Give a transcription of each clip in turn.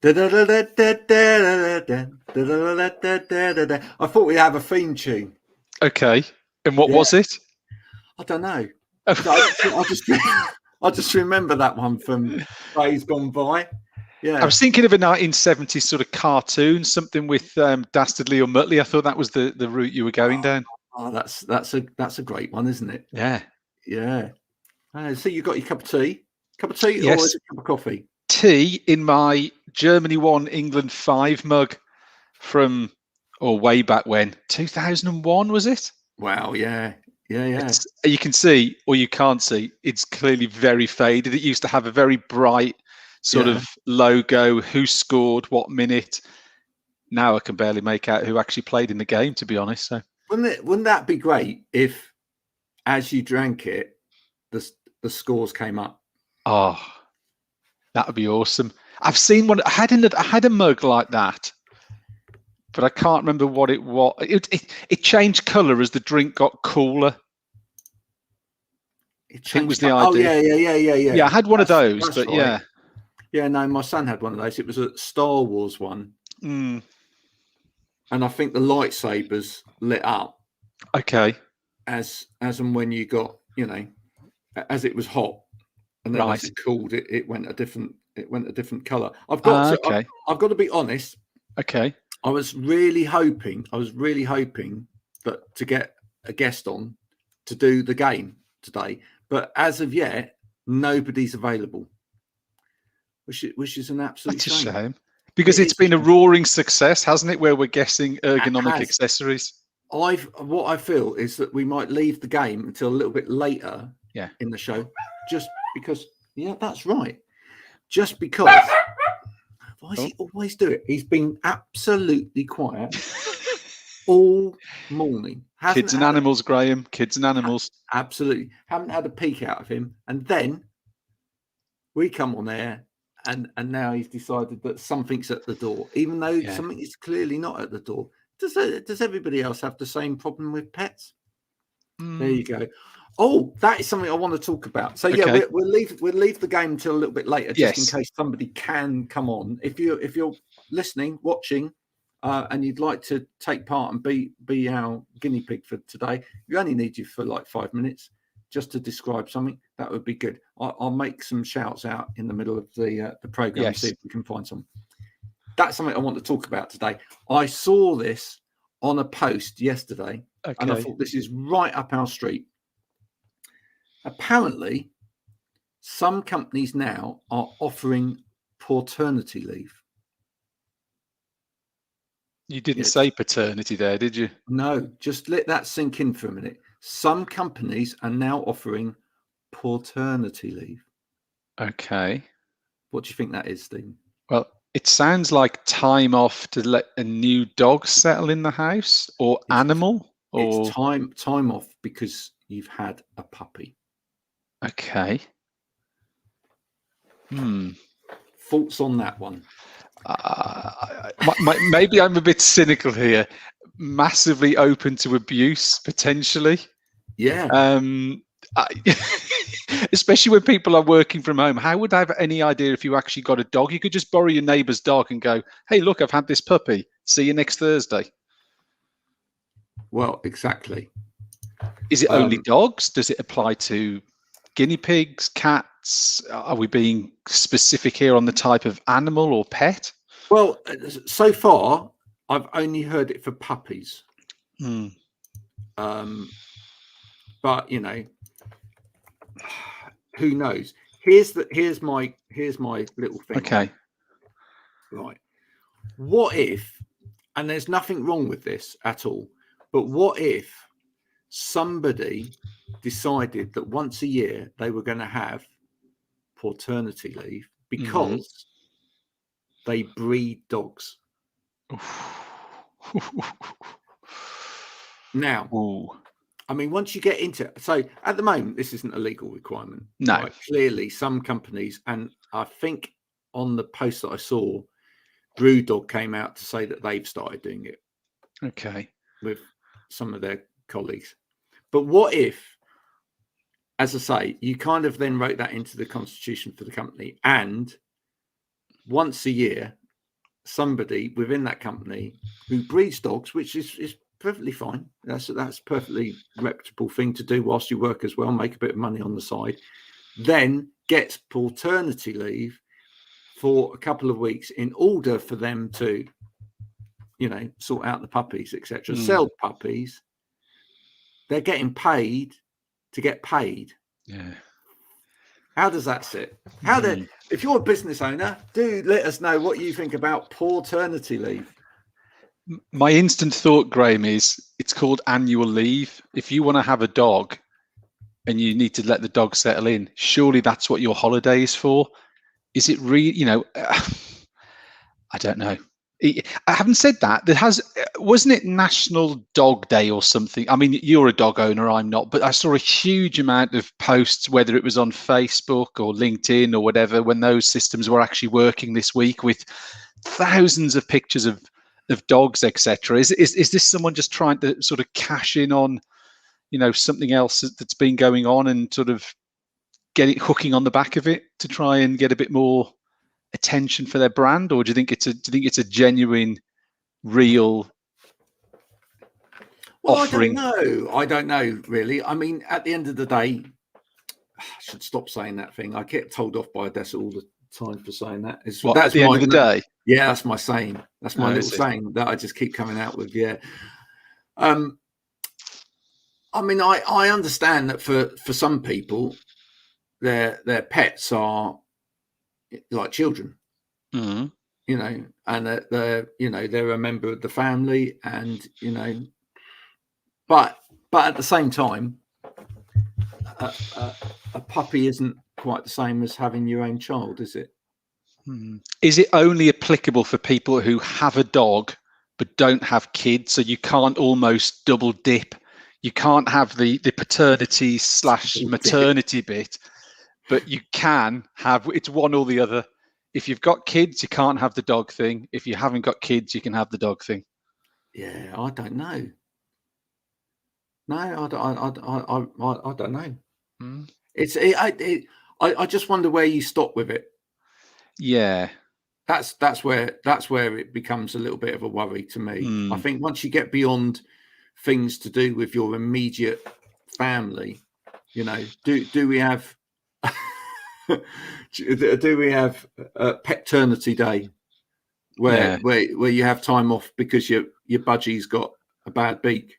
I thought we'd have a theme tune. Okay. And what was it? I don't know. I just remember that one from days gone by. Yeah. I was thinking of a 1970s sort of cartoon, something with Dastardly or Muttley. I thought that was the route you were going down. Oh, that's a great one, isn't it? Yeah. Yeah. So you got your cup of tea? Yes. Or is it a cup of coffee? Tea in my Germany 1, England 5 mug from, way back when, 2001, was it? Wow, yeah. You can see, or you can't see, it's clearly very faded. It used to have a very bright sort of logo, who scored, what minute. Now I can barely make out who actually played in the game, to be honest. So wouldn't that be great if, as you drank it, the scores came up? Oh, that would be awesome. I've seen one. I had a mug like that, but I can't remember what it was. It changed colour as the drink got cooler. I think it was the idea. Oh, yeah. Yeah, I had one of those, but right. Yeah. Yeah, no, my son had one of those. It was a Star Wars one. Mm. And I think the lightsabers lit up. Okay. As and when you got, as it was hot, and then as it cooled, it went a different color. I've got to be honest. Okay. I was really hoping that to get a guest on to do the game today, but as of yet, nobody's available, which is an absolute shame. Because it's been a roaring success, hasn't it? Where we're guessing ergonomic accessories. What I feel is that we might leave the game until a little bit later in the show, just because. Yeah, that's right. Just because. Why does he always do it? He's been absolutely quiet all morning. Kids and animals, Graham. Kids and animals. Absolutely. Haven't had a peek out of him. And then we come on air and now he's decided that something's at the door, even though something is clearly not at the door. Does everybody else have the same problem with pets? There you go. Oh, that is something I want to talk about. So we'll leave the game until a little bit later, just in case somebody can come on. If you're listening, watching, and you'd like to take part and be our guinea pig for today, we only need you for like 5 minutes just to describe something. That would be good. I'll make some shouts out in the middle of the program and see if we can find some. That's something I want to talk about today. I saw this on a post yesterday, and I thought this is right up our street. Apparently, some companies now are offering paternity leave. You didn't say paternity there, did you? No, just let that sink in for a minute. Some companies are now offering paternity leave. Okay. What do you think that is, Stephen? Well, it sounds like time off to let a new dog settle in the house or animal. It's time off because you've had a puppy. Okay. Thoughts on that one? Maybe I'm a bit cynical here. Massively open to abuse, potentially. Yeah. Especially when people are working from home. How would I have any idea if you actually got a dog? You could just borrow your neighbour's dog and go, hey, look, I've had this puppy. See you next Thursday. Well, exactly. Is it only dogs? Does it apply to guinea pigs, cats? Are we being specific here on the type of animal or pet? Well, so far, I've only heard it for puppies. But who knows? Here's my little thing. Okay. Right. What if, and there's nothing wrong with this at all, but what if somebody decided that once a year they were going to have paternity leave because they breed dogs? Now, I mean, once you get into it, so at the moment, this isn't a legal requirement. No. Right? Clearly, some companies, and I think on the post that I saw, Brewdog came out to say that they've started doing it. Okay. With some of their colleagues. But what if, as I say, you kind of then wrote that into the constitution for the company, and once a year somebody within that company who breeds dogs, which is perfectly fine. That's a perfectly reputable thing to do whilst you work as well, make a bit of money on the side, then gets paternity leave for a couple of weeks in order for them to, sort out the puppies, etc. Sell puppies. They're getting paid to get paid. Yeah. How does that sit? If you're a business owner, do let us know what you think about paternity leave. My instant thought, Graham, is it's called annual leave. If you want to have a dog and you need to let the dog settle in, surely that's what your holiday is for. Is it really, I don't know. I haven't said that. Wasn't it National Dog Day or something? I mean, you're a dog owner, I'm not, but I saw a huge amount of posts, whether it was on Facebook or LinkedIn or whatever, when those systems were actually working this week with thousands of pictures of dogs, etc. Is this someone just trying to sort of cash in on, something else that's been going on and sort of get it hooking on the back of it to try and get a bit more attention for their brand? Or do you think it's a genuine, real offering? I don't know really. I mean, at the end of the day, I should stop saying that thing. I get told off by Odessa all the time for saying that. That's at the end of the day? Yeah, that's my saying. That's my little saying that I just keep coming out with. Yeah. I mean, I understand that for some people, their pets are like children, and they're a member of the family, and but at the same time, a puppy isn't quite the same as having your own child, is it? Is it only applicable for people who have a dog but don't have kids? So you can't almost double dip. You can't have the paternity / maternity bit, but you can have, it's one or the other. If you've got kids, you can't have the dog thing. If you haven't got kids, you can have the dog thing. Yeah, I don't know. No, I don't know. I just wonder where you stop with it. Yeah, that's where it becomes a little bit of a worry to me. I think once you get beyond things to do with your immediate family, do we have do we have a paternity day where you have time off because your budgie's got a bad beak?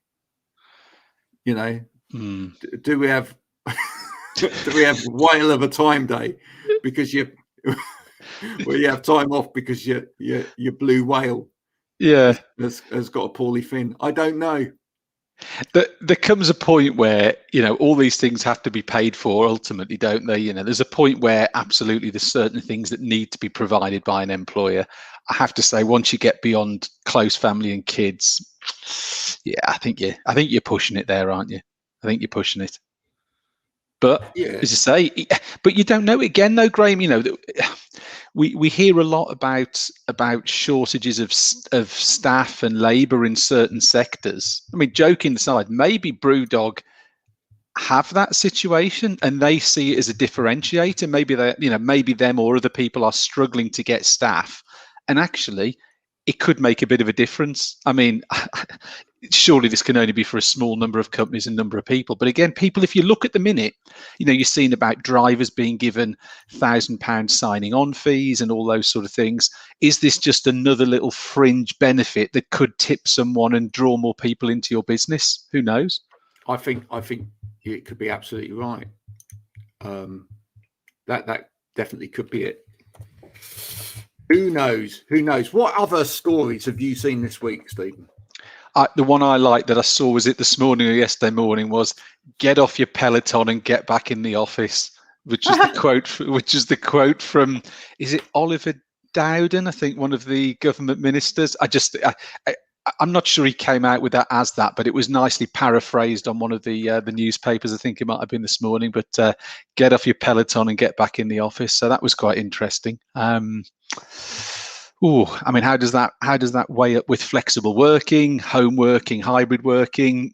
Do we have whale of a time day because where you have time off because your blue whale has got a poorly fin? I don't know. There comes a point where all these things have to be paid for ultimately, don't they? There's a point where absolutely there's certain things that need to be provided by an employer. I have to say, once you get beyond close family and kids, I think you're pushing it there, aren't you? I think you're pushing it. But as you say, but you don't know. Again, though, Graham, we hear a lot about shortages of staff and labour in certain sectors. I mean, joking aside, maybe Brewdog have that situation and they see it as a differentiator. Maybe maybe them or other people are struggling to get staff, and actually, it could make a bit of a difference. I mean, surely this can only be for a small number of companies and number of people. But again, people, if you look at the minute, you're seeing about drivers being given £1,000 signing on fees and all those sort of things. Is this just another little fringe benefit that could tip someone and draw more people into your business? Who knows? I think it could be absolutely right. That definitely could be it. Who knows? What other stories have you seen this week, Stephen? The one I liked that I saw, was it this morning or yesterday morning, was "Get off your Peloton and get back in the office," which is the quote from, is it Oliver Dowden? I think one of the government ministers. I'm not sure he came out with that as that, but it was nicely paraphrased on one of the newspapers. I think it might have been this morning. But get off your Peloton and get back in the office. So that was quite interesting. I mean, how does that weigh up with flexible working, home working, hybrid working?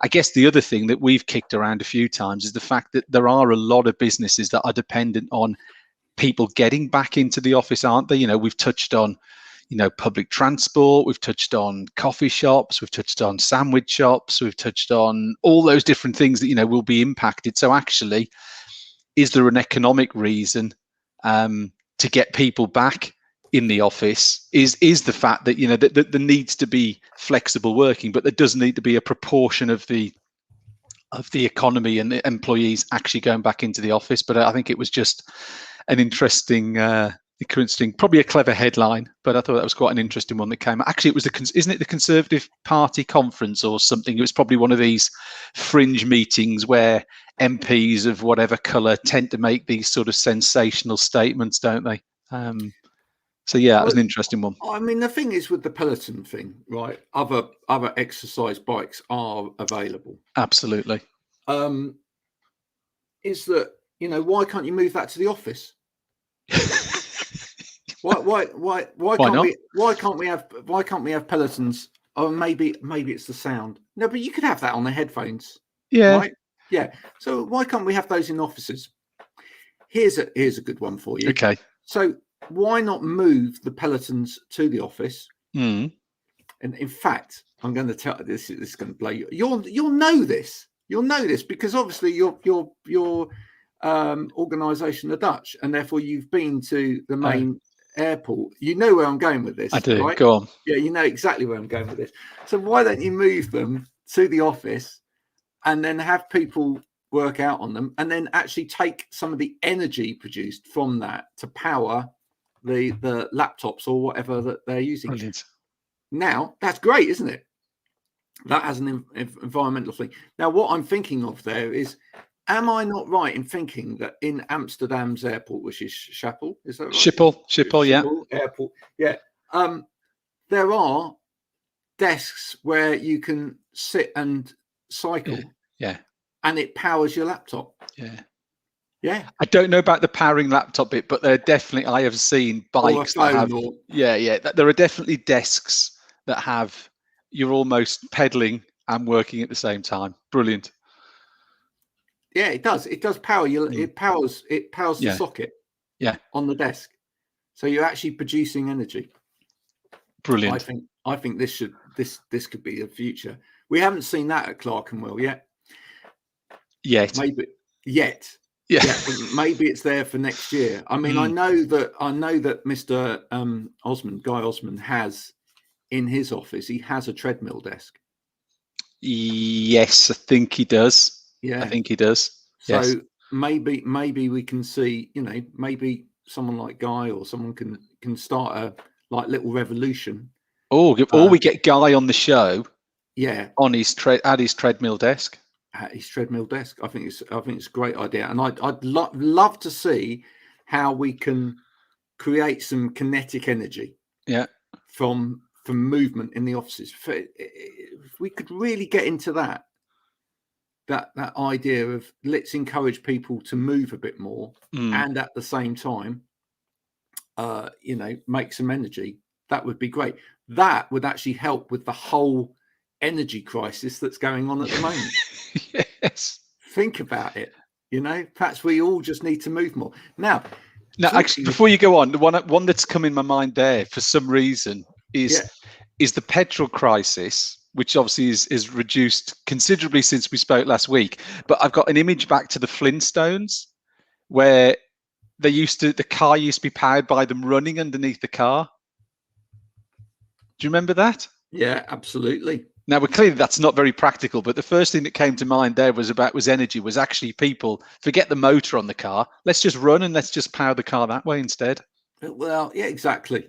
I guess the other thing that we've kicked around a few times is the fact that there are a lot of businesses that are dependent on people getting back into the office, aren't they? We've touched on, public transport, we've touched on coffee shops, we've touched on sandwich shops, we've touched on all those different things that, will be impacted. So actually, is there an economic reason to get people back in the office? Is the fact that, that there needs to be flexible working, but there does need to be a proportion of the economy and the employees actually going back into the office. But I think it was just an interesting, probably a clever headline, but I thought that was quite an interesting one that came. Actually, it was isn't it the Conservative Party conference or something? It was probably one of these fringe meetings where MPs of whatever colour tend to make these sort of sensational statements, don't they? So yeah, that was an interesting one. I mean, the thing is with the Peloton thing, right? Other exercise bikes are available. Absolutely. Is that, why can't you move that to the office? Why can't we have Pelotons? Oh, maybe it's the sound. No, but you could have that on the headphones. Yeah. Right? Yeah. So why can't we have those in offices? Here's a good one for you. Okay. So why not move the Pelotons to the office? Mm. And in fact, I'm going to tell you this is going to blow you. You'll know this. You'll know this because obviously your organisation are Dutch, and therefore you've been to the main airport. You know where I'm going with this. I do. Right? Go on. Yeah, you know exactly where I'm going with this. So why don't you move them to the office and then have people work out on them, and then actually take some of the energy produced from that to power the laptops or whatever that they're using. Brilliant. Now that's great, isn't it? That has an environmental thing. Now what I'm thinking of there is, am I not right in thinking that in Amsterdam's airport, which is Schiphol, is that right? Schiphol, yeah. Airport, yeah. There are desks where you can sit and cycle. Yeah. And it powers your laptop. Yeah. I don't know about the powering laptop bit, but there definitely, I have seen bikes that have. There are definitely desks that have. You're almost pedaling and working at the same time. Brilliant. Yeah, it does. It does power you. It powers the socket. Yeah. On the desk, so you're actually producing energy. Brilliant. I think this could be the future. We haven't seen that at Clerkenwell yet. Maybe yet. Yeah. Maybe it's there for next year. I mean, I know that Mr. Guy Osmond has in his office. He has a treadmill desk. Yes, I think he does. Yeah, I think he does. So yes. maybe we can see. Maybe someone like Guy or someone can start a little revolution. Or we get Guy on the show. Yeah. On his at his treadmill desk. At his treadmill desk. I think it's a great idea, and I'd love to see how we can create some kinetic energy. Yeah. From movement in the offices. If we could really get into that idea of let's encourage people to move a bit more, and at the same time, make some energy. That would be great. That would actually help with the whole energy crisis that's going on at the moment. Yes. Think about it. Perhaps we all just need to move more. Now, actually, before you go on, the one that's come in my mind there for some reason is the petrol crisis, which obviously is reduced considerably since we spoke last week. But I've got an image back to the Flintstones where the car used to be powered by them running underneath the car. Do you remember that? Yeah, absolutely. Now, clearly that's not very practical, but the first thing that came to mind there was energy, was actually people forget the motor on the car. Let's just run and let's just power the car that way instead. Well, yeah, exactly.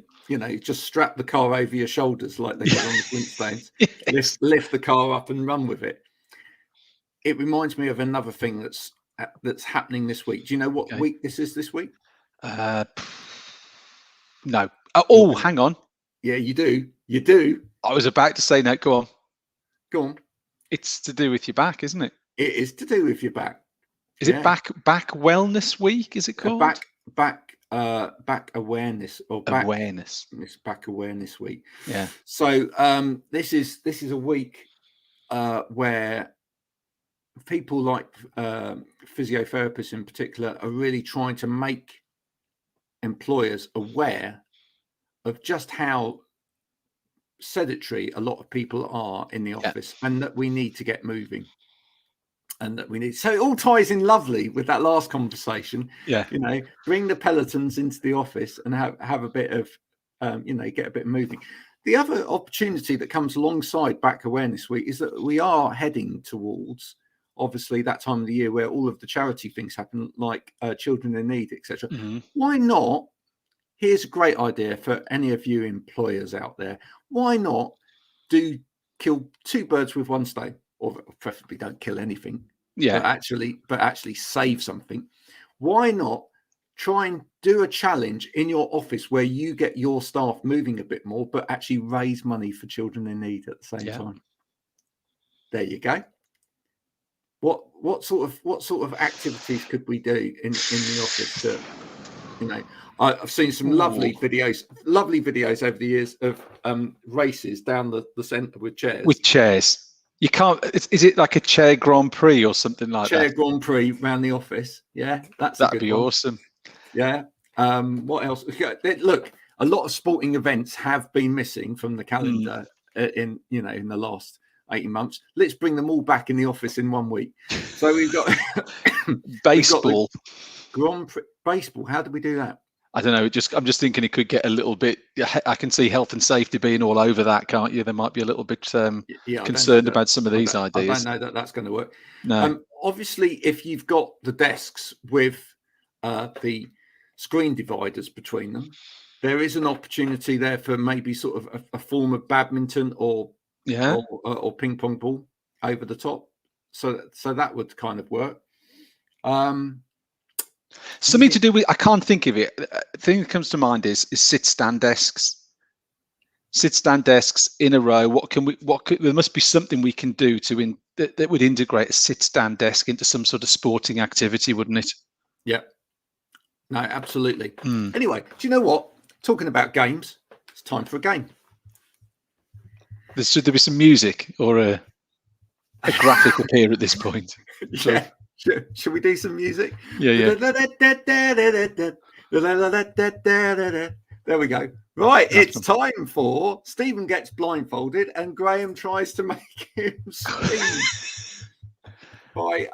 Just strap the car over your shoulders like they did on the Flintstones. Yes. Lift the car up and run with it. It reminds me of another thing that's happening this week. Do you know what week this is this week? No. Oh, hang on. Yeah, you do. You do. I was about to say no. Go on. Go on. It's to do with your back, isn't it? It is to do with your back. Is it back Wellness Week? Is it called back awareness or back awareness? It's Back Awareness Week. Yeah. So this is a week where people like physiotherapists in particular are really trying to make employers aware of just how sedentary a lot of people are in the office, and that we need to get moving, and that we need. So it all ties in lovely with that last conversation. Yeah. Bring the pelotons into the office and have a bit of, get a bit of moving. The other opportunity that comes alongside Back Awareness Week is that we are heading towards, obviously, that time of the year where all of the charity things happen, like Children in Need, etc. Mm-hmm. Why not? Here's a great idea for any of you employers out there. Why not kill two birds with one stone, or preferably don't kill anything, but actually save something? Why not try and do a challenge in your office where you get your staff moving a bit more, but actually raise money for children in need at the same time? There you go. What sort of activities could we do in the office to, I've seen some lovely videos over the years of races down the centre with chairs. With chairs. You can't. Is it like a chair Grand Prix or something like that? Chair Grand Prix around the office. Yeah, that'd be awesome. Yeah. What else? Look, a lot of sporting events have been missing from the calendar in the last 18 months. Let's bring them all back in the office in 1 week. So we've got baseball. Grand Prix baseball. How do we do that? I don't know. I'm just thinking it could get a little bit. I can see health and safety being all over that, can't you? They might be a little bit concerned about some of these ideas. I don't know that that's going to work. No. Obviously, if you've got the desks with the screen dividers between them, there is an opportunity there for maybe sort of a form of badminton or ping pong ball over the top. So that would kind of work. Something to do with, I can't think of it. The thing that comes to mind is sit-stand desks. Sit-stand desks in a row. There must be something we can do that would integrate a sit-stand desk into some sort of sporting activity, wouldn't it? Yeah. No, absolutely. Anyway, do you know what? Talking about games, it's time for a game. Should there be some music or a graphic appear at this point? Yeah. Should we do some music? Yeah. There we go. Right, it's time for Stephen Gets Blindfolded and Graham tries to make him scream. Right,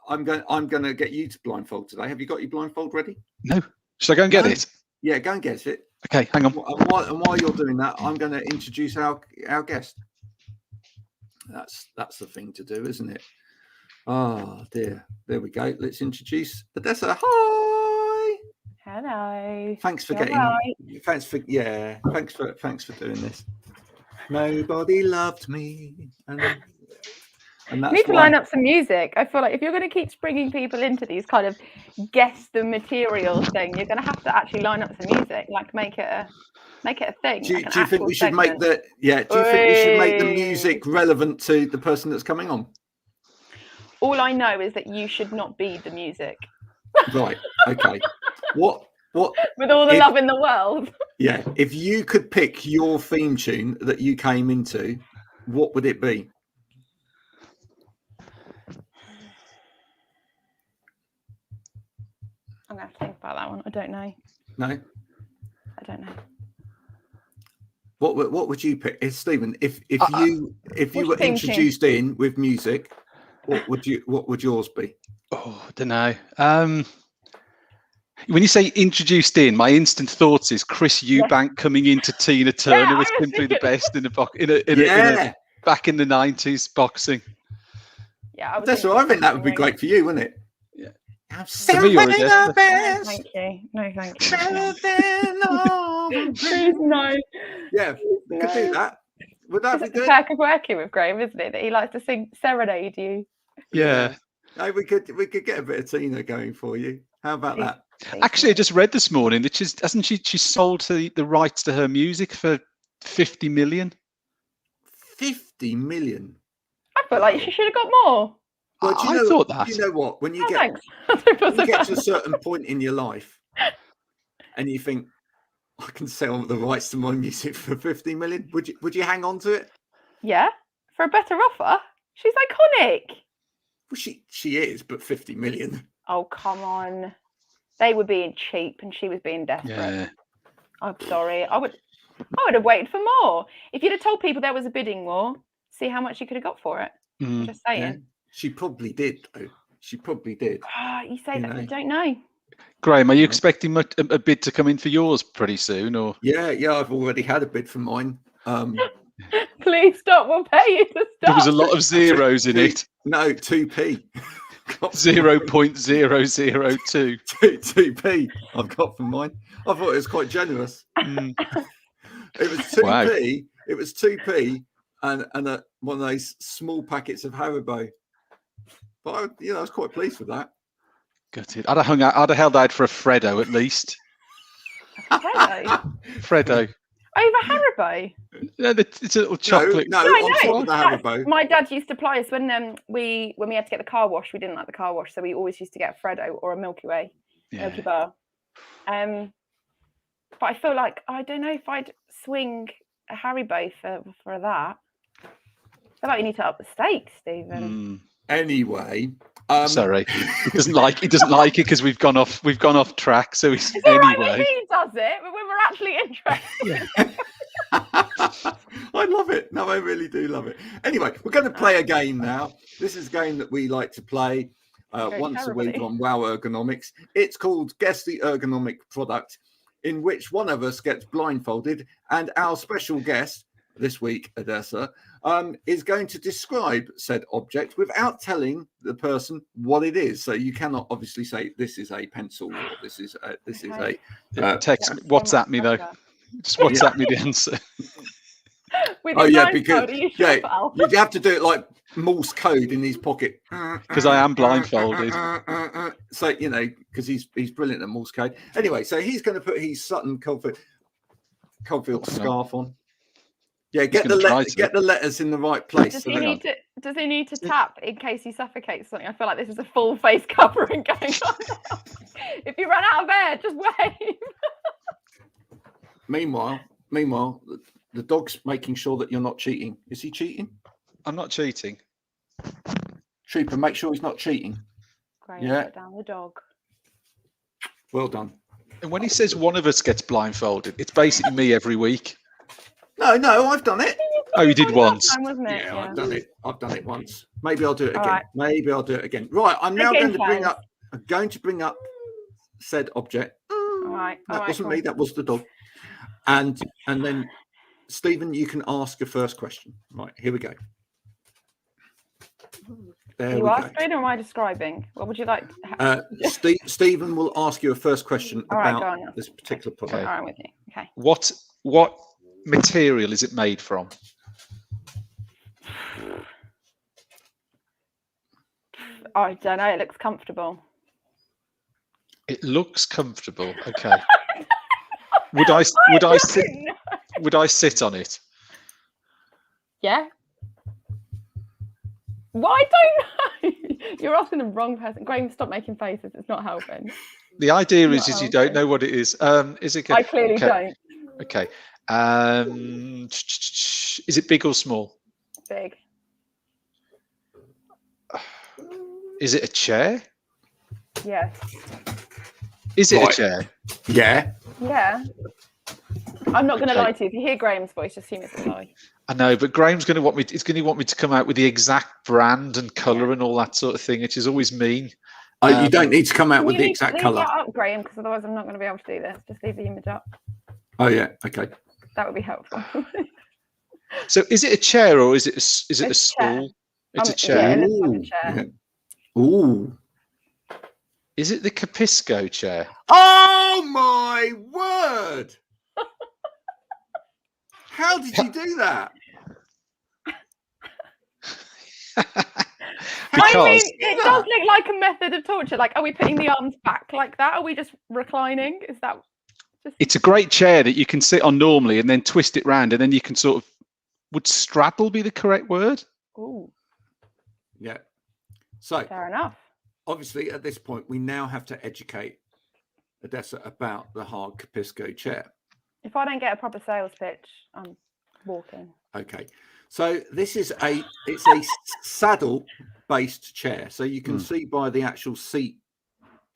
I'm going to get you to blindfold today. Have you got your blindfold ready? No. Should I go and get it? Yeah, go and get it. Okay, hang on. And while you're doing that, I'm going to introduce our guest. That's the thing to do, isn't it? Oh dear. There we go. Let's introduce Odessa. Hi. Hello. Thanks for Thanks for doing this. Nobody loved me. And that's need to line up some music. I feel like if you're going to keep bringing people into these kind of guess the material thing, you're going to have to actually line up some music, like make it a thing. Do you think we should make the music relevant to the person that's coming on? All I know is that you should not be the music. Right. Okay. What? With all the love in the world. Yeah. If you could pick your theme tune that you came into, what would it be? I'm going to have to think about that one. I don't know. No? I don't know. What would you pick? Stephen, if you were introduced in with music, what would yours be? Oh, I don't know. When you say introduced in, my instant thoughts is Chris Eubank coming into Tina Turner was simply the best in back in the 90s boxing. Yeah, that's what I think that would be great for you, wouldn't it? Yeah. I'm simply the best. Thank you. No, thank you. Please no. Yeah, we could do that. Would that be good? It's a perk of working with Graham, isn't it? That he likes to serenade you. Yeah. No, we could get a bit of Tina going for you. How about that? Actually, I just read this morning that she sold the rights to her music for 50 million. 50 million. I feel like she should have got more. Well, I thought that. You know what? When you get to a certain point in your life, and you think, I can sell the rights to my music for 50 million. Would you hang on to it? Yeah, for a better offer. She's iconic. Well, she is, but 50 million. Oh, come on. They were being cheap, and she was being desperate. Yeah. I'm sorry. I would have waited for more. If you'd have told people there was a bidding war, see how much you could have got for it. Just saying. Yeah. She probably did, though. She probably did. You say that, you don't know. Graham, are you expecting a bid to come in for yours pretty soon, or? Yeah, I've already had a bid for mine. Please stop. We'll pay you to stop. There was a lot of zeros in it. No, 2p. 0.002. 2p I've got for mine. I thought it was quite generous. It was 2p. Wow. It was 2p and one of those small packets of Haribo. But I was quite pleased with that. Gutted. I'd have held out for a Freddo at least. Freddo. Over Haribo? No, it's a little chocolate. No, on top of the Haribo. My dad used to apply us when we had to get the car wash. We didn't like the car wash, so we always used to get a Freddo or a Milky Way, Milky Bar. But I feel like I don't know if I'd swing a Haribo for that. I feel like you need to up the stakes, Stephen. Anyway, sorry, he doesn't like it because we've gone off track. So he's it's all right anyway. when he does it, but when we're actually interested. I love it. No, I really do love it. Anyway, we're going to play a game now. This is a game that we like to play once a week on Wow Ergonomics. It's called Guess the Ergonomic Product, in which one of us gets blindfolded, and our special guest this week, Odessa, is going to describe said object without telling the person what it is. So you cannot obviously say this is a pencil or this is a text. WhatsApp me though. Just WhatsApp me the answer. Because you have to do it like Morse code in his pocket. Because I am blindfolded. So because he's brilliant at Morse code. Anyway, so he's going to put his Sutton Coldfield scarf on. Yeah, get the letters in the right place. Does he need to tap in case he suffocates something? I feel like this is a full face covering going on now. If you run out of air, just wave. Meanwhile, the dog's making sure that you're not cheating. Is he cheating? I'm not cheating. Trooper, make sure he's not cheating. Great, put down the dog. Well done. And when he says one of us gets blindfolded, it's basically me every week. No, I've done it. Oh, you did once. Time, wasn't it? Yeah, I've done it once. Maybe I'll do it again. Right. I'm now going to bring up said object. That wasn't me. That was the dog. And then, Stephen, you can ask your first question. Right. Here we go. Are you asking or am I describing? What would you like? Stephen will ask you a first question about this particular product. Okay. All right, I'm with you. Okay. What material is it made from? I don't know. It looks comfortable. It looks comfortable. Okay. Would I sit on it? Yeah. Well, I don't know. You're asking the wrong person. Graham, stop making faces. It's not helping. The idea is you don't know what it is. Is it? I clearly don't. Okay. Is it big or small? Big. Is it a chair? Yes. Is it a chair? Yeah. Yeah. I'm not going to lie to you. If you hear Graham's voice, assume it's a lie. I know, but Graham's going to want me. It's going to want me to come out with the exact brand and colour and all that sort of thing, which is always mean. You don't need to come out with the exact colour. Leave that up, Graham, because otherwise I'm not going to be able to do this. Just leave the image up. Oh yeah. Okay. That would be helpful. So, is it a chair or is it a stool? It's a chair. Yeah, it looks like a chair. Yeah. Ooh. Is it the Capisco chair? Oh my word! How did you do that? Because it does look like a method of torture. Like, are we putting the arms back like that? Are we just reclining? Is that just... It's a great chair that you can sit on normally and then twist it round, and then you can sort of... Would straddle be the correct word? Ooh. Yeah. So, fair enough. Obviously, at this point, we now have to educate Odessa about the hard Capisco chair. If I don't get a proper sales pitch, I'm walking. Okay. So it's a saddle-based chair. So you can see by the actual seat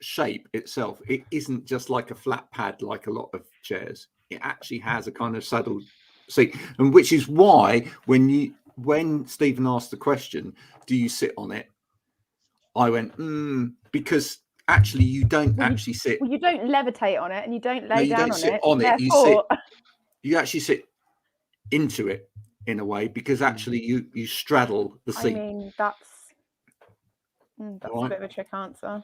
shape itself, it isn't just like a flat pad like a lot of chairs. It actually has a kind of saddle seat, and which is why when Stephen asked the question, do you sit on it? I went, because actually you don't actually sit. Well, you don't levitate on it, and you don't lay down on sit it. on it. Therefore... You actually sit into it in a way, because actually you straddle the seat. I mean, that's right. A bit of a trick answer.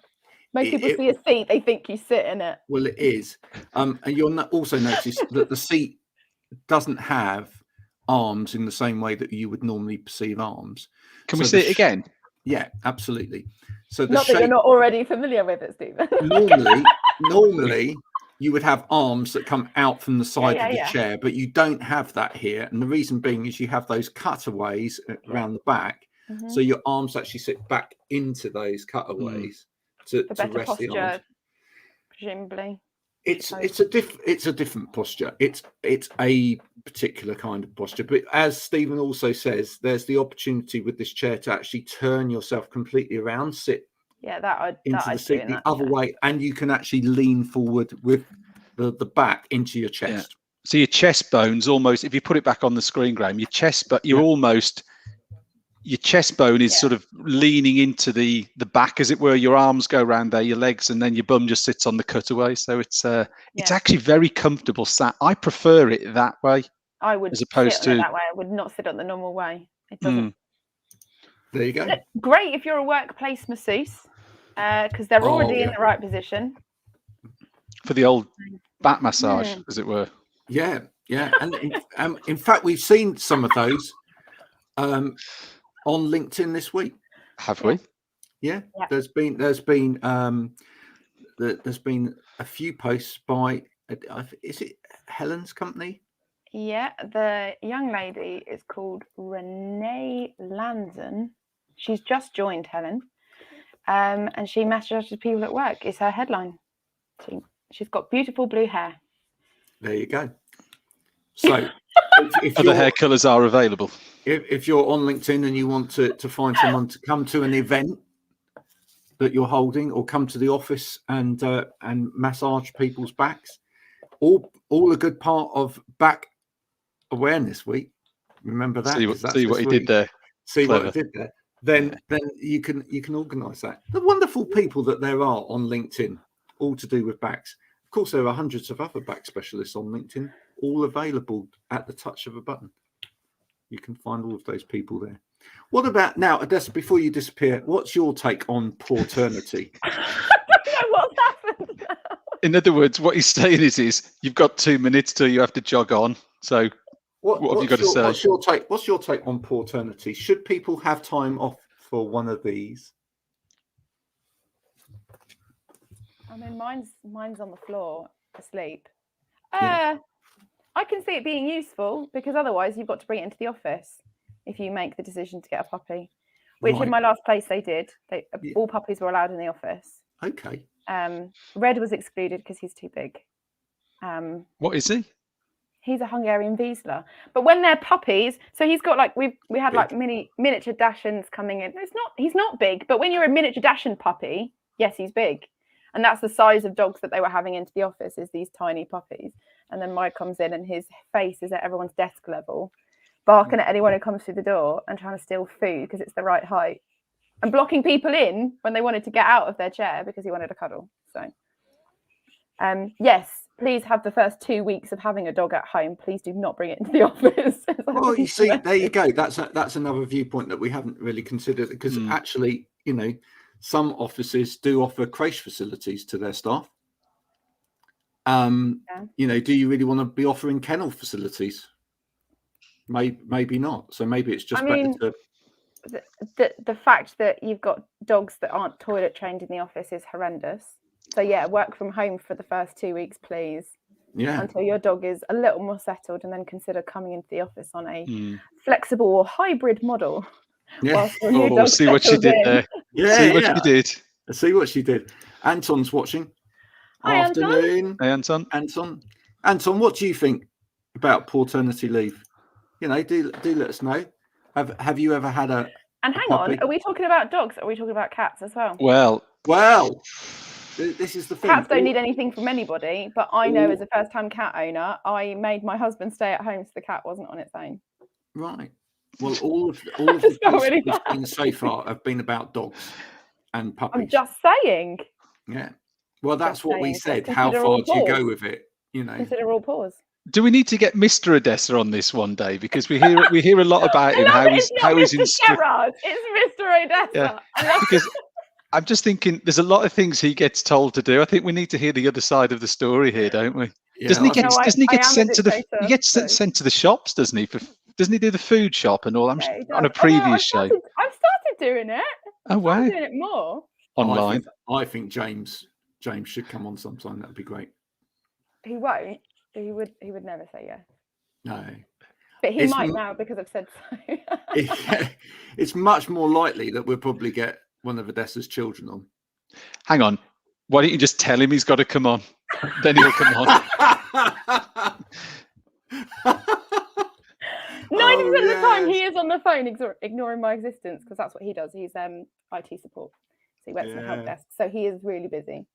Most people see a seat, they think you sit in it. Well, it is. And you'll also notice that the seat doesn't have arms in the same way that you would normally perceive arms. Can we see it again? Yeah, absolutely. So not that you're not already familiar with it, Stephen. normally you would have arms that come out from the side of the chair, but you don't have that here. And the reason being is you have those cutaways around the back. So your arms actually sit back into those cutaways to rest posture, the arms. Presumably. It's a different posture. It's a particular kind of posture. But as Stephen also says, there's the opportunity with this chair to actually turn yourself completely around, sit into the seat the other way, and you can actually lean forward with the back into your chest. Yeah. So your chest bones almost, if you put it back on the screen, Graham, your chest bone is sort of leaning into the back, as it were. Your arms go around there, your legs, and then your bum just sits on the cutaway. So it's actually very comfortable sat. I prefer it that way. I would as opposed to that way. I would not sit on the normal way. It doesn't. There you go. Great if you're a workplace masseuse, because they're already in the right position for the old back massage, as it were. Yeah, and in fact, we've seen some of those on LinkedIn this week. Have we? Yeah. There's been a few posts by, is it Helen's company? Yeah, the young lady is called Renee Lanzen. She's just joined Helen, and she massages people at work. It's her headline. She's got beautiful blue hair. There you go. So if other hair colours are available. If you're on LinkedIn and you want to find someone to come to an event that you're holding, or come to the office and massage people's backs, all a good part of Back Awareness Week. Remember that. See what he did there. See Clever. What he did there. Then you can organise that. The wonderful people that there are on LinkedIn, all to do with backs. Of course, there are hundreds of other back specialists on LinkedIn, all available at the touch of a button. You can find all of those people there. What about now, Odessa, before you disappear, what's your take on porternity? I don't know what's happened now. In other words, what he's saying is you've got 2 minutes till you have to jog on. So what have you got to say? What's your take on porternity? Should people have time off for one of these? I mean, mine's on the floor asleep. I can see it being useful, because otherwise you've got to bring it into the office if you make the decision to get a puppy, which in my last place they did. All puppies were allowed in the office. Okay. Red was excluded because he's too big. What is he? He's a Hungarian Vizsla. But when they're puppies, so he's got like we had like miniature Dachshunds coming in. He's not big, but when you're a miniature Dachshund puppy, yes, he's big. And that's the size of dogs that they were having into the office, is these tiny puppies. And then Mike comes in and his face is at everyone's desk level, barking at anyone who comes through the door and trying to steal food because it's the right height, and blocking people in when they wanted to get out of their chair because he wanted a cuddle. So, yes, please have the first 2 weeks of having a dog at home. Please do not bring it into the office. Well, you see, there you go. That's another viewpoint that we haven't really considered, because actually, some offices do offer crèche facilities to their staff. Do you really want to be offering kennel facilities? Maybe not. So maybe it's just better to... The fact that you've got dogs that aren't toilet trained in the office is horrendous. So work from home for the first 2 weeks, please. Yeah. Until your dog is a little more settled, and then consider coming into the office on a flexible or hybrid model. Yeah. See what she did there. Yeah. See what she did. See what she did. Anton's watching. Hi, Afternoon. Hey, Anton. Anton, what do you think about paternity leave? Do let us know. Have you ever had a... And hang on, are we talking about dogs? Or are we talking about cats as well? Well, This is the thing. Cats don't need anything from anybody, but I know as a first-time cat owner, I made my husband stay at home so the cat wasn't on its own. Right. Well, all of the cases we've seen so far have been about dogs and puppies. I'm just saying. Yeah. Well, that's what we said. How far do you go with it? You know. Consider all pause. Do we need to get Mr. Odessa on this one day, because we hear a lot about him, how he's It's Mr. Odessa. Yeah. Because I'm just thinking there's a lot of things he gets told to do. I think we need to hear the other side of the story here, don't we? Yeah, doesn't he get sent to sent to the shops, doesn't he? Doesn't he do the food shop and all? On a previous show. I've started doing it. Oh wow. I'm doing it more. Online. I think James should come on sometime. That'd be great. He won't. He would never say yes. No. But he might now because I've said so. It's much more likely that we'll probably get one of Odessa's children on. Hang on. Why don't you just tell him he's got to come on? Then he'll come on. 90% of the time he is on the phone ignoring my existence, because that's what he does. He's IT support. So he works in the help desk. So he is really busy.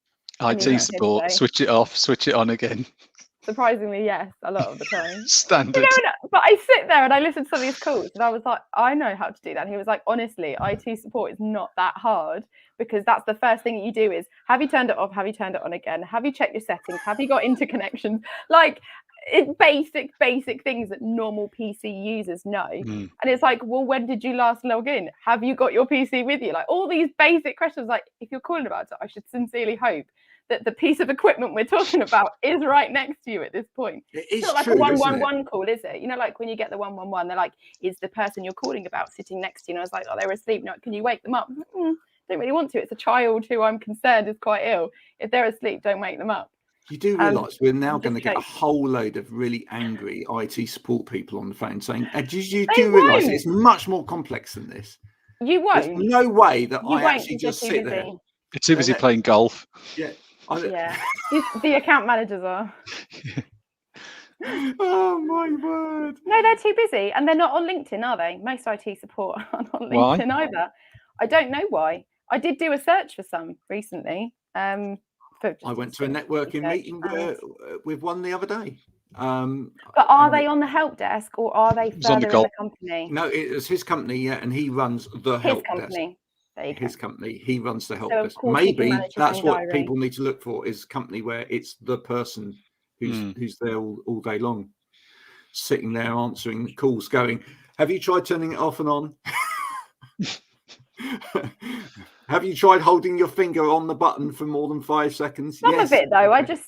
IT support, switch it off, switch it on again. Surprisingly, yes, a lot of the time. Standard. But I sit there and I listen to some of these calls and I was like, I know how to do that. And he was like, honestly, IT support is not that hard, because that's the first thing that you do is, have you turned it off? Have you turned it on again? Have you checked your settings? Have you got interconnections? Like, it's basic things that normal PC users know. And it's like, well, when did you last log in? Have you got your PC with you? Like, all these basic questions. Like, if you're calling about it, I should sincerely hope that the piece of equipment we're talking about is right next to you at this point. It's not like a 111 call, is it? You know, like when you get the 111, they're like, is the person you're calling about sitting next to you? And I was like, oh, they were asleep. No, can you wake them up? Don't really want to. It's a child who I'm concerned is quite ill. If they're asleep, don't wake them up. You do realise we're now going to get a whole load of really angry IT support people on the phone saying, do you realise it's much more complex than this? You won't. There's no way that I actually just sit there. You're too busy playing golf. Yeah. Yeah, the account managers are. Oh my word! No, they're too busy, and they're not on LinkedIn, are they? Most IT support aren't on LinkedIn either. I don't know why. I did do a search for some recently. I went to a networking meeting with one the other day. But are they on the help desk, or are they further in the company? No, it was his company, yeah, and he runs the help desk. His company, he runs the help desk. Maybe that's what people need to look for, is a company where it's the person who's there all day long, sitting there answering calls, going, have you tried turning it off and on? Have you tried holding your finger on the button for more than 5 seconds? Some of it though, I sit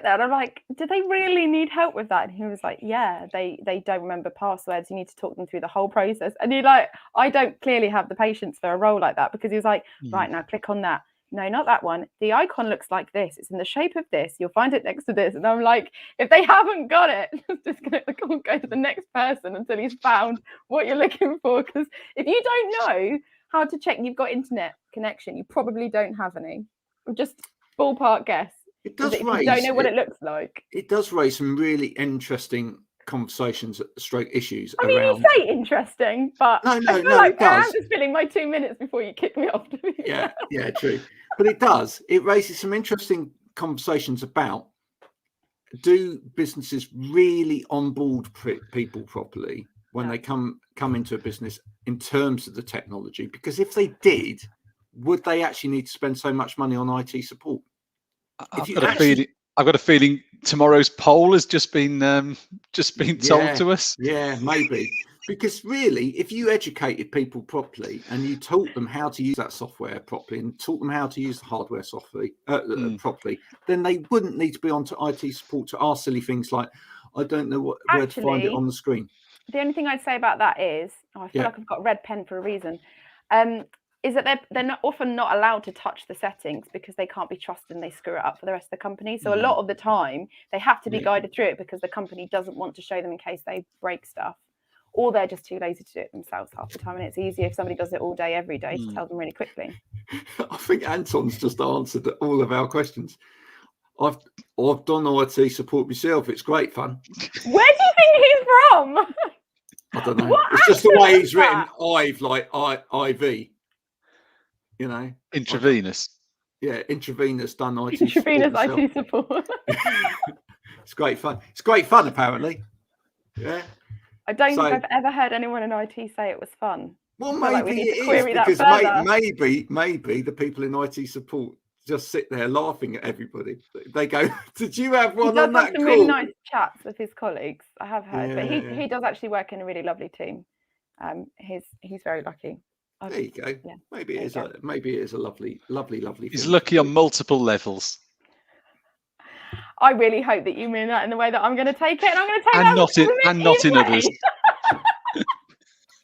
there and I'm like, do they really need help with that? And he was like, yeah, they don't remember passwords. You need to talk them through the whole process. And you're like, I don't clearly have the patience for a role like that, because he was like, right, now click on that. No, not that one. The icon looks like this. It's in the shape of this. You'll find it next to this. And I'm like, if they haven't got it, I'm just going to go to the next person until he's found what you're looking for. Because if you don't know how to check you've got internet connection, you probably don't have any. Just ballpark guess. It does raise, you don't know what it looks like. It does raise some really interesting conversations, stroke issues. I mean, you say interesting, but no, like it does. I'm just filling my 2 minutes before you kick me off. Yeah, true. But it does. It raises some interesting conversations about, do businesses really onboard people properly when they come into a business in terms of the technology? Because if they did, would they actually need to spend so much money on IT support? I've got a feeling tomorrow's poll has just been told to us. Yeah, maybe. Because really, if you educated people properly and you taught them how to use that software properly and taught them how to use the hardware software properly, then they wouldn't need to be on to IT support to ask silly things like, I don't know where to find it on the screen. The only thing I'd say about that is, I feel like I've got a red pen for a reason, is that they're often not allowed to touch the settings because they can't be trusted and they screw it up for the rest of the company. So a lot of the time they have to be guided through it because the company doesn't want to show them in case they break stuff, or they're just too lazy to do it themselves half the time. And it's easier if somebody does it all day, every day, to tell them really quickly. I think Anton's just answered all of our questions. I've done IT support myself. It's great fun. Where do you think he's from? I don't know. It's just the way he's written IV, like IV. You know, intravenous. Yeah, intravenous done IT Intravenous support. IT support. It's great fun. It's great fun, apparently. Yeah. I don't think I've ever heard anyone in IT say it was fun. Well, maybe like it is, because maybe the people in IT support just sit there laughing at everybody. They go, "Did you have one on that call?" He does have some really nice chats with his colleagues. I have heard, but he does actually work in a really lovely team. He's very lucky. There you go. Yeah, maybe it is a lovely. He's lucky on multiple levels. I really hope that you mean that in the way that I'm going to take it, and I'm going to take not in others.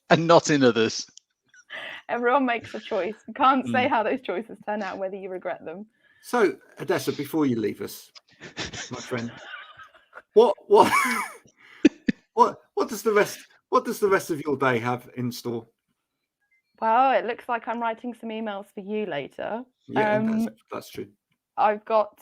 And not in others. Everyone makes a choice. You can't say how those choices turn out, whether you regret them. So, Odessa, before you leave us, my friend, what does the rest of your day have in store? Well, it looks like I'm writing some emails for you later. Yeah, that's true. I've got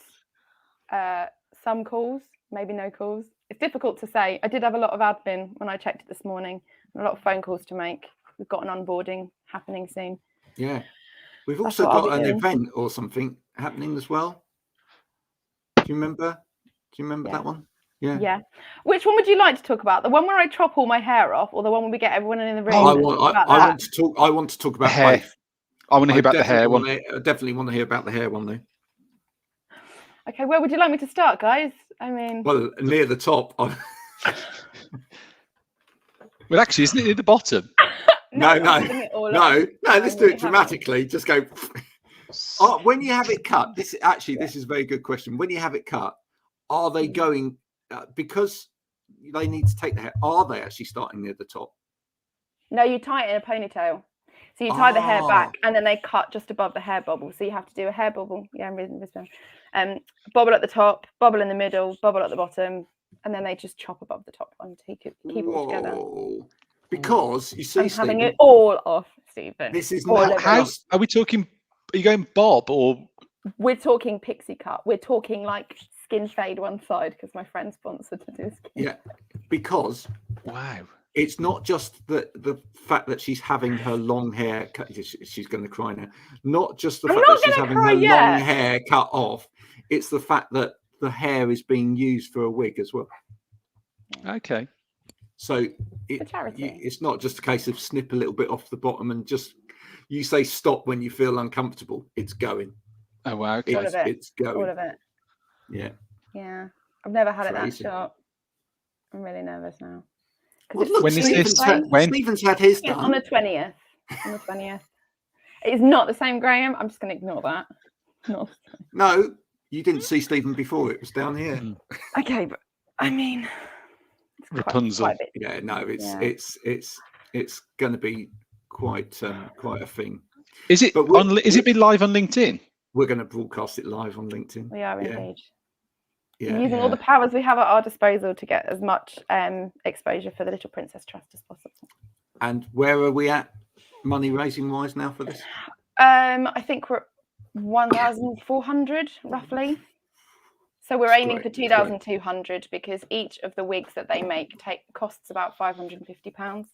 some calls, maybe no calls. It's difficult to say. I did have a lot of admin when I checked it this morning, and a lot of phone calls to make. We've got an onboarding happening soon. Yeah. We've also got an event or something happening as well. Do you remember that one? Yeah. Yeah. Which one would you like to talk about? The one where I chop all my hair off, or the one where we get everyone in the room? I want to talk about hair. Both. I want to hear about the hair one. I definitely want to hear about the hair one, though. Okay, where would you like me to start, guys? I mean, well, near the top. Well, actually, isn't it near the bottom? No. Let's do it dramatically. Just go. When you have it cut, this is a very good question. When you have it cut, are they going because they need to take the hair? Are they actually starting near the top? No, you tie it in a ponytail. So you tie the hair back, and then they cut just above the hair bubble. So you have to do a hair bubble. Yeah, I'm reading this one. Bobble at the top, bubble in the middle, bubble at the bottom, and then they just chop above the top one to keep it all together. Because you see, I'm having it all off, Stephen. This is not. How are we talking? Are you going bob or? We're talking pixie cut. We're talking like skin fade one side because my friend sponsored to do skin. Yeah, because it's not just the fact that she's having her long hair cut. She's going to cry now. Not just the fact that she's having her long hair cut off. It's the fact that the hair is being used for a wig as well. Okay. So it's not just a case of snip a little bit off the bottom and just you say stop when you feel uncomfortable. It's going. Oh wow! Okay. It's going. All of it. Yeah. Yeah. I've never had it that sharp. I'm really nervous now. Well, look, when is this? When Stephen's had his done on the 20th. On the 20th. It's not the same, Graham. I'm just going to ignore that. No, you didn't see Stephen before. It was down here. Okay, but I mean, Rapunzel. Yeah, no, it's going to be quite a thing. Is it? Is it be live on LinkedIn? We're going to broadcast it live on LinkedIn. We are indeed. Yeah. Using all the powers we have at our disposal to get as much exposure for the Little Princess Trust as possible. And where are we at, money raising wise now for this? I think we're 1,400 roughly. So we're aiming for 2,200 because each of the wigs that they make costs about £550.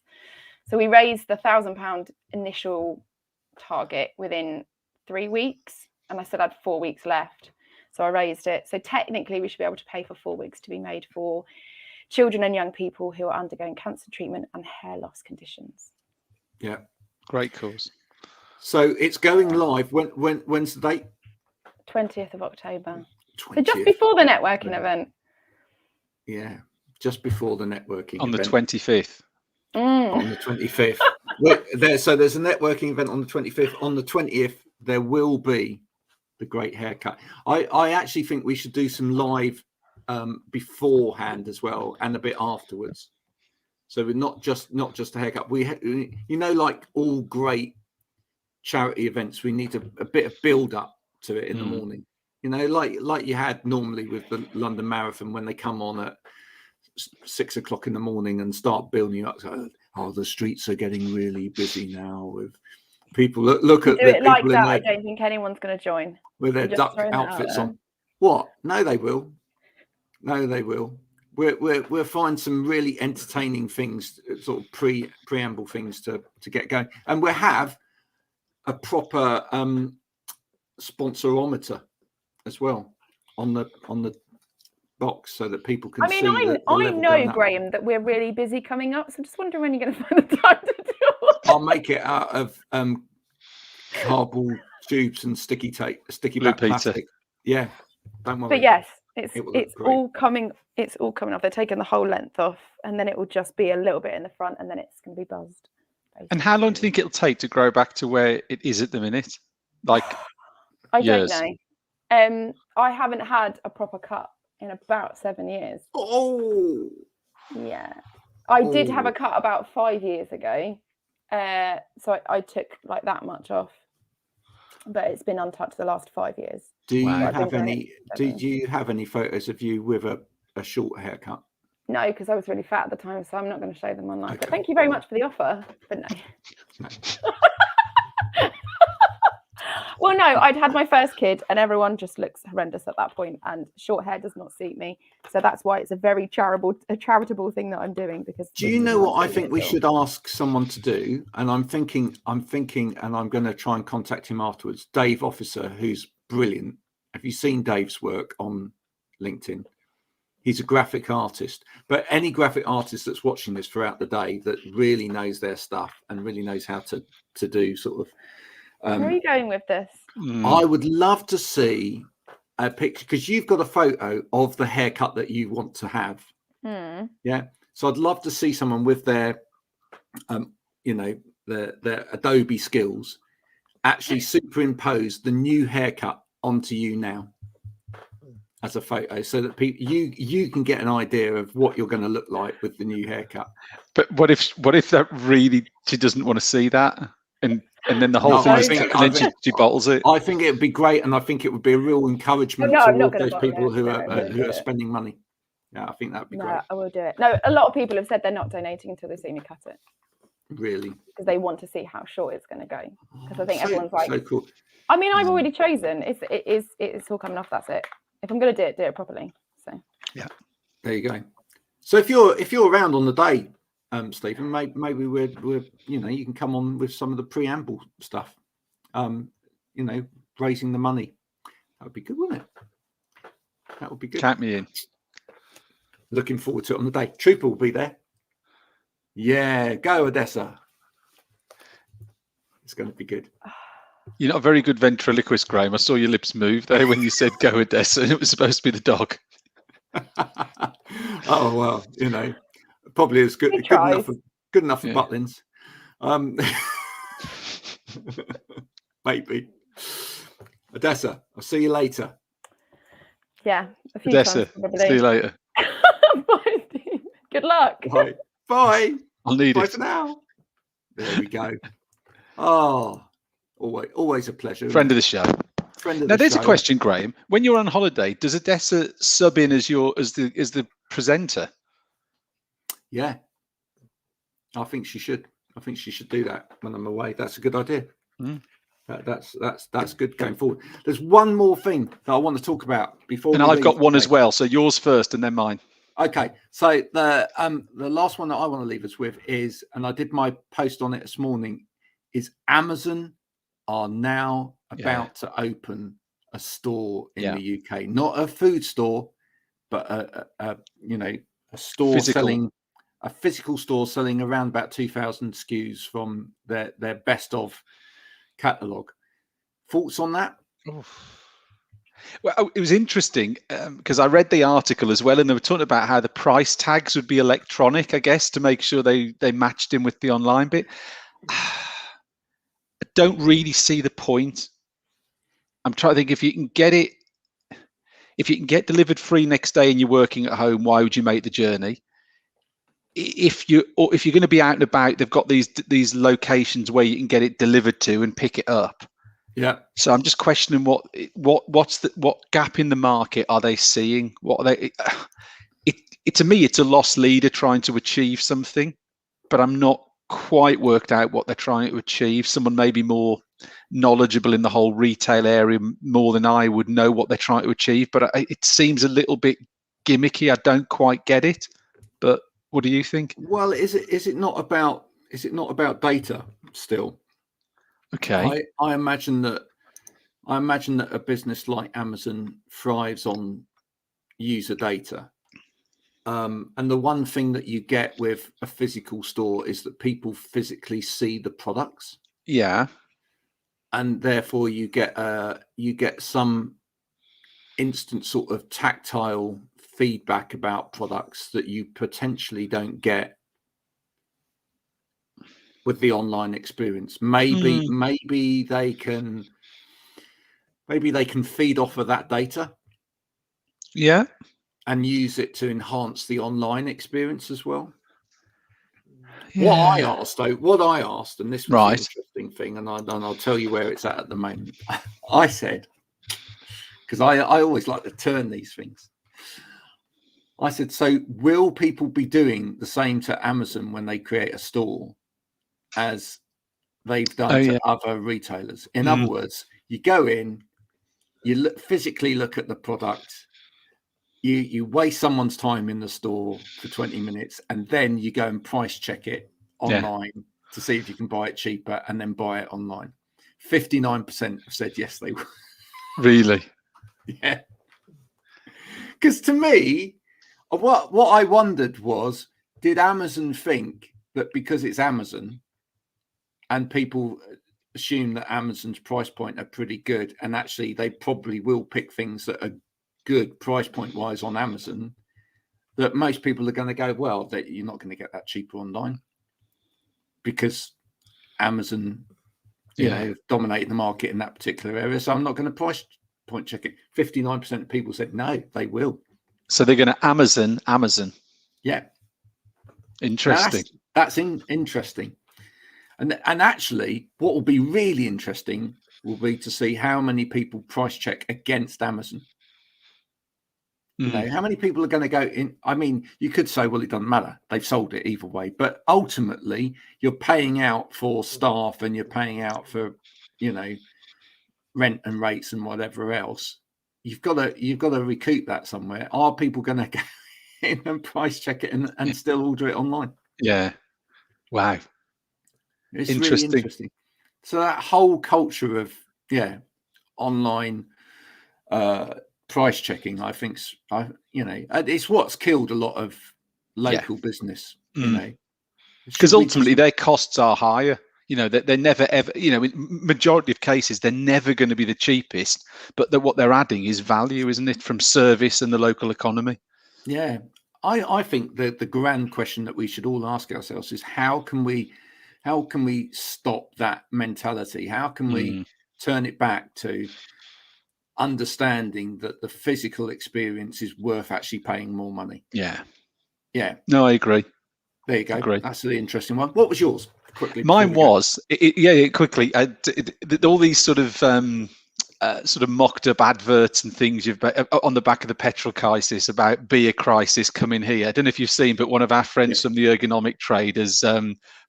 So we raised the £1,000 initial target within 3 weeks, and I still had 4 weeks left. So I raised it. So technically we should be able to pay for 4 wigs to be made for children and young people who are undergoing cancer treatment and hair loss conditions. Yeah. Great cause. So it's going live. When's the date? 20th of October. 20th. So just before the networking event. Yeah, just before the networking on event. The 25th. On the 25th. So there's a networking event on the 25th. On the 20th, there will be the great haircut. I actually think we should do some live beforehand as well and a bit afterwards. So we're not just a haircut. Like all great charity events, we need a bit of build up to it in the morning. Like you had normally with the London Marathon when they come on at 6 o'clock in the morning and start building you up. So, the streets are getting really busy now with people. Look at it like that. I don't think anyone's going to join with their duck outfits on. What? No, they will. We'll find some really entertaining things, sort of preamble things to get going, and we'll have a proper sponsorometer as well on the box so that people can see. I mean, I know, Graham, that we're really busy coming up, so I'm just wondering when you're going to find the time to do it. I'll make it out of cardboard tubes and sticky back plastic. Yeah, don't worry. But yes, it's all coming. It's all coming off. They're taking the whole length off, and then it will just be a little bit in the front, and then it's going to be buzzed. Basically. And how long do you think it'll take to grow back to where it is at the minute? Like, I don't know. I haven't had a proper cut in about 7 years. Oh, yeah. I did have a cut about 5 years ago, so I took like that much off, but it's been untouched the last 5 years. Do you have any? Did you have any photos of you with a short haircut? No, because I was really fat at the time, so I'm not going to show them online. Okay. But thank you very much for the offer. But no. Well, no, I'd had my first kid, and everyone just looks horrendous at that point, and short hair does not suit me. So that's why it's a very charitable thing that I'm doing. Because do you know what I think we should ask someone to do? And I'm thinking, and I'm going to try and contact him afterwards. Dave Officer, who's brilliant. Have you seen Dave's work on LinkedIn? He's a graphic artist, but any graphic artist that's watching this throughout the day that really knows their stuff and really knows how to do sort of. Where are you going with this? I would love to see a picture, because you've got a photo of the haircut that you want to have. Yeah. So I'd love to see someone with their, their Adobe skills actually superimpose the new haircut onto you now as a photo, so that you can get an idea of what you're going to look like with the new haircut. But what if that really, she doesn't want to see that? And then the whole thing she bottles it. I think it would be great, and I think it would be a real encouragement to those people who are spending money. Yeah, I think that would be great. I will do it. No, a lot of people have said they're not donating until they see me cut it. Really? Because they want to see how short it's going to go. Because I think everyone's like, so cool. I mean, I've already chosen. It's all coming off. That's it. If I'm going to do it properly. So yeah, there you go. So if you're around on the day, Stephen, maybe we're you can come on with some of the preamble stuff. Raising the money. That would be good, wouldn't it? That would be good. Count me in. Looking forward to it on the day. Trooper will be there. Yeah, go Odessa. It's going to be good. You're not a very good ventriloquist, Graham. I saw your lips move there when you said go Odessa, and it was supposed to be the dog. Oh well, probably as good enough for Butlins. Maybe. Odessa, I'll see you later. Yeah, a few Odessa, times, probably. see you later. Bye, Steve. Good luck. Bye. I'll need Bye it. for now. There we go. Oh, always a pleasure. Friend of the show. Now, there's a question, Graham. When you're on holiday, does Odessa sub in as the presenter? Yeah, I think she should. I think she should do that when I'm away. That's a good idea. That's good going forward. There's one more thing that I want to talk about before. And I've got one as well. So yours first, and then mine. Okay. So the last one that I want to leave us with is, and I did my post on it this morning, is Amazon are now about to open a store in the UK, not a food store, but a store selling. A physical store selling around about 2,000 SKUs from their best of catalogue. Thoughts on that? Well, it was interesting because I read the article as well, and they were talking about how the price tags would be electronic, I guess, to make sure they matched in with the online bit. I don't really see the point. I'm trying to think, if you can get delivered free next day and you're working at home, why would you make the journey? If you're going to be out and about, they've got these locations where you can get it delivered to and pick it up. Yeah. So I'm just questioning what gap in the market are they seeing? What are they? To me, it's a lost leader trying to achieve something, but I'm not quite worked out what they're trying to achieve. Someone maybe more knowledgeable in the whole retail area more than I would know what they're trying to achieve, but it seems a little bit gimmicky. I don't quite get it, but. What do you think? Well, is it not about data still? Okay. I imagine I imagine that a business like Amazon thrives on user data. And the one thing that you get with a physical store is that people physically see the products. Yeah. And therefore you get some instant sort of tactile feedback about products that you potentially don't get with the online experience. Maybe they can feed off of that data. Yeah. And use it to enhance the online experience as well. Yeah. What I asked, and this was the interesting thing, and I'll tell you where it's at the moment. I said, because I always like to turn these things. I said, so will people be doing the same to Amazon when they create a store as they've done to other retailers? In other words, you go in, you physically look at the product. You waste someone's time in the store for 20 minutes, and then you go and price check it online to see if you can buy it cheaper, and then buy it online. 59% have said yes, they will. Really? Yeah. Because to me, what I wondered was, did Amazon think that because it's Amazon and people assume that Amazon's price point are pretty good, and actually they probably will pick things that are good price point wise on Amazon, that most people are going to go, well, that you're not going to get that cheaper online because Amazon, you know, dominated the market in that particular area. So I'm not going to price point check it. 59% of people said no, they will. So they're going to Amazon. Yeah. Interesting. That's interesting. And actually, what will be really interesting will be to see how many people price check against Amazon. You know, how many people are going to go in? I mean, you could say, well, it doesn't matter. They've sold it either way. But ultimately, you're paying out for staff and you're paying out for, you know, rent and rates and whatever else. You've got to recoup that somewhere. Are people going to go in and price check it and still order it online? Yeah. Wow. It's really interesting. So that whole culture of online price checking, I think, you know, it's what's killed a lot of local business, you know, because ultimately their costs are higher. You know, they're never ever, you know, in majority of cases, they're never going to be the cheapest, but what they're adding is value, isn't it, from service and the local economy? Yeah, I think the grand question that we should all ask ourselves is how can we stop that mentality? How can we turn it back to understanding that the physical experience is worth actually paying more money? Yeah. No, I agree. There you go. That's the interesting one. What was yours? Quickly. Mine was quickly. All these sort of mocked up adverts and things you've on the back of the petrol crisis about beer crisis coming here. I don't know if you've seen, but one of our friends from the ergonomic trade has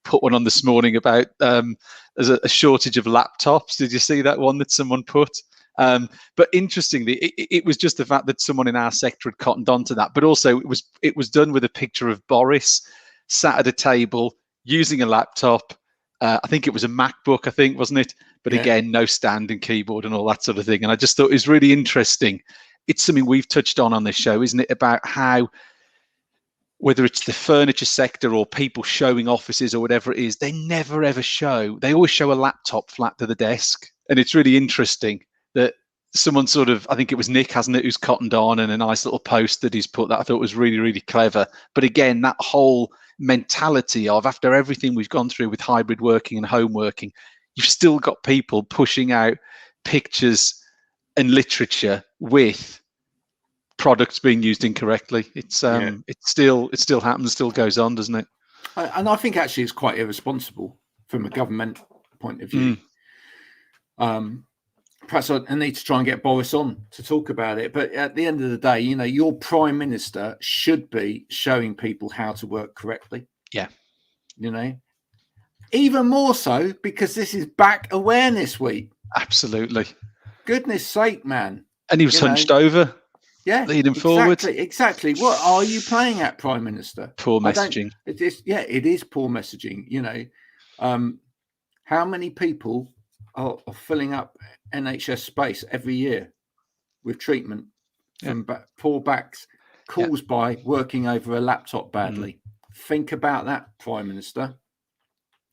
put one on this morning about there's a shortage of laptops. Did you see that one that someone put? But interestingly, it was just the fact that someone in our sector had cottoned onto that, but also it was done with a picture of Boris sat at a table using a laptop. I think it was a MacBook, wasn't it? But again, no stand and keyboard and all that sort of thing. And I just thought it was really interesting. It's something we've touched on this show, isn't it? About how, whether it's the furniture sector or people showing offices or whatever it is, they never ever show. They always show a laptop flat to the desk. And it's really interesting that someone sort of, I think it was Nick, hasn't it, who's cottoned on, and a nice little post that he's put that I thought was really, really clever. But again, that whole mentality of, after everything we've gone through with hybrid working and home working, you've still got people pushing out pictures and literature with products being used incorrectly. It still happens, still goes on, doesn't it? And I think actually it's quite irresponsible from a government point of view. Perhaps I need to try and get Boris on to talk about it. But at the end of the day, you know, your prime minister should be showing people how to work correctly. Yeah. You know, even more so because this is Back Awareness Week. Absolutely. Goodness sake, man. And he was hunched over. Yeah. Leading forward. Exactly. What are you playing at, Prime Minister? Poor messaging. It is poor messaging. You know, how many people of filling up NHS space every year with treatment from poor backs caused by working over a laptop badly. Think about that, Prime Minister.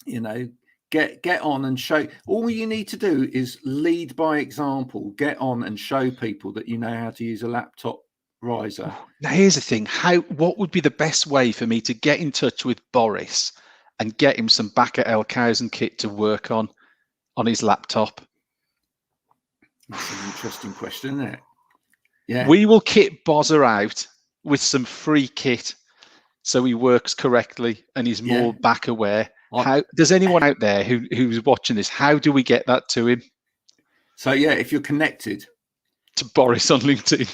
You know, get on and show. All you need to do is lead by example. Get on and show people that you know how to use a laptop riser. Now, here's the thing. What would be the best way for me to get in touch with Boris and get him some back at Elkhausen kit to work on his laptop? That's an interesting question, isn't it? Yeah. We will kit Bozza out with some free kit so he works correctly and he's more back aware. How does anyone out there who's watching this, how do we get that to him? So yeah, if you're connected to Boris on LinkedIn.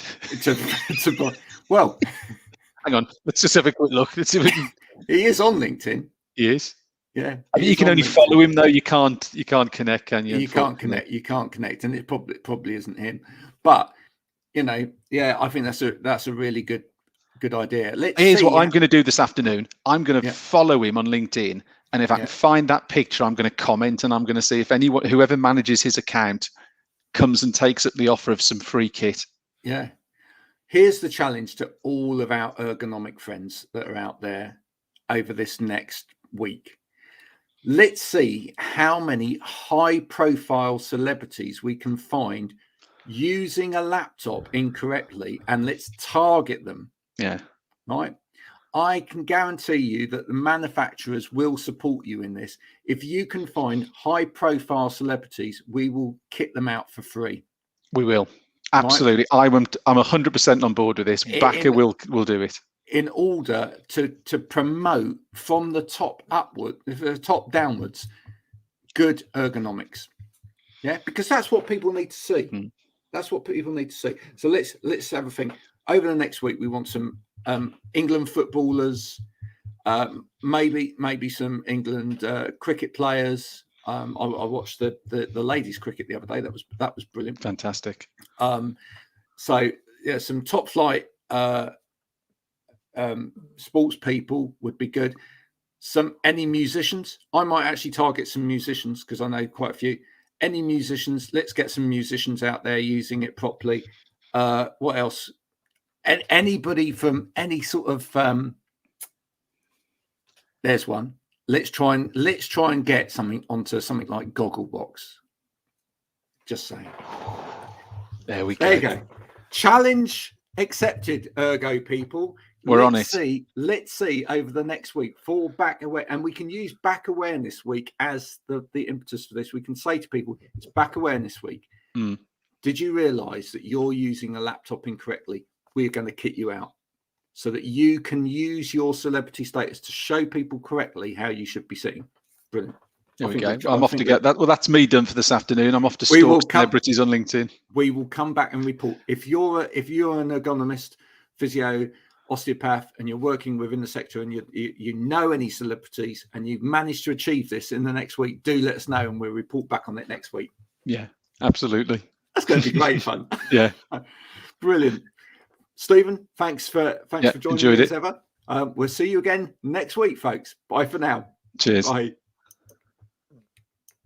Well, hang on, let's just have a quick look. Let's see if we can... He is on LinkedIn. He is. Yeah. I mean, you can only follow him though. You can't connect, can you? You can't connect. You can't connect, and it probably isn't him. But you know, yeah, I think that's a really good idea. Here's what I'm going to do this afternoon. I'm going to follow him on LinkedIn, and if I can find that picture, I'm going to comment, and I'm going to see if whoever manages his account comes and takes up the offer of some free kit. Yeah. Here's the challenge to all of our ergonomic friends that are out there over this next week. Let's see how many high-profile celebrities we can find using a laptop incorrectly, and let's target them. Yeah. Right. I can guarantee you that the manufacturers will support you in this. If you can find high-profile celebrities, we will kit them out for free. We will. Absolutely. Right? I'm 100% on board with this. Backer will do it. In order to promote from the top downwards, good ergonomics. Yeah, because that's what people need to see. That's what people need to see. So let's have a think. Over the next week, we want some England footballers, maybe some England cricket players. I watched the ladies' cricket the other day. That was brilliant. Fantastic. So yeah, some top flight sports people would be good. Any musicians? I might actually target some musicians because I know quite a few. Any musicians? Let's get some musicians out there using it properly. What else? Anybody from any sort of there's one. Let's try and get something onto something like Gogglebox. Just saying. There we go. There you go. Challenge accepted, Ergo people. We're on it. Let's see over the next week for back aware, and we can use back awareness week as the impetus for this. We can say to people, it's back awareness week. Did you realise that you're using a laptop incorrectly? We're going to kit you out so that you can use your celebrity status to show people correctly how you should be sitting. Brilliant. There we go. I'm off to get that. Well, that's me done for this afternoon. I'm off to stalk celebrities on LinkedIn. We will come back and report. If you're an ergonomist, physio, osteopath, and you're working within the sector and you know any celebrities and you've managed to achieve this in the next week, do let us know and we'll report back on it next week. Yeah, absolutely. That's going to be great fun. Yeah. Brilliant. Stephen, thanks for joining me as ever. We'll see you again next week, folks. Bye for now. Cheers. Bye.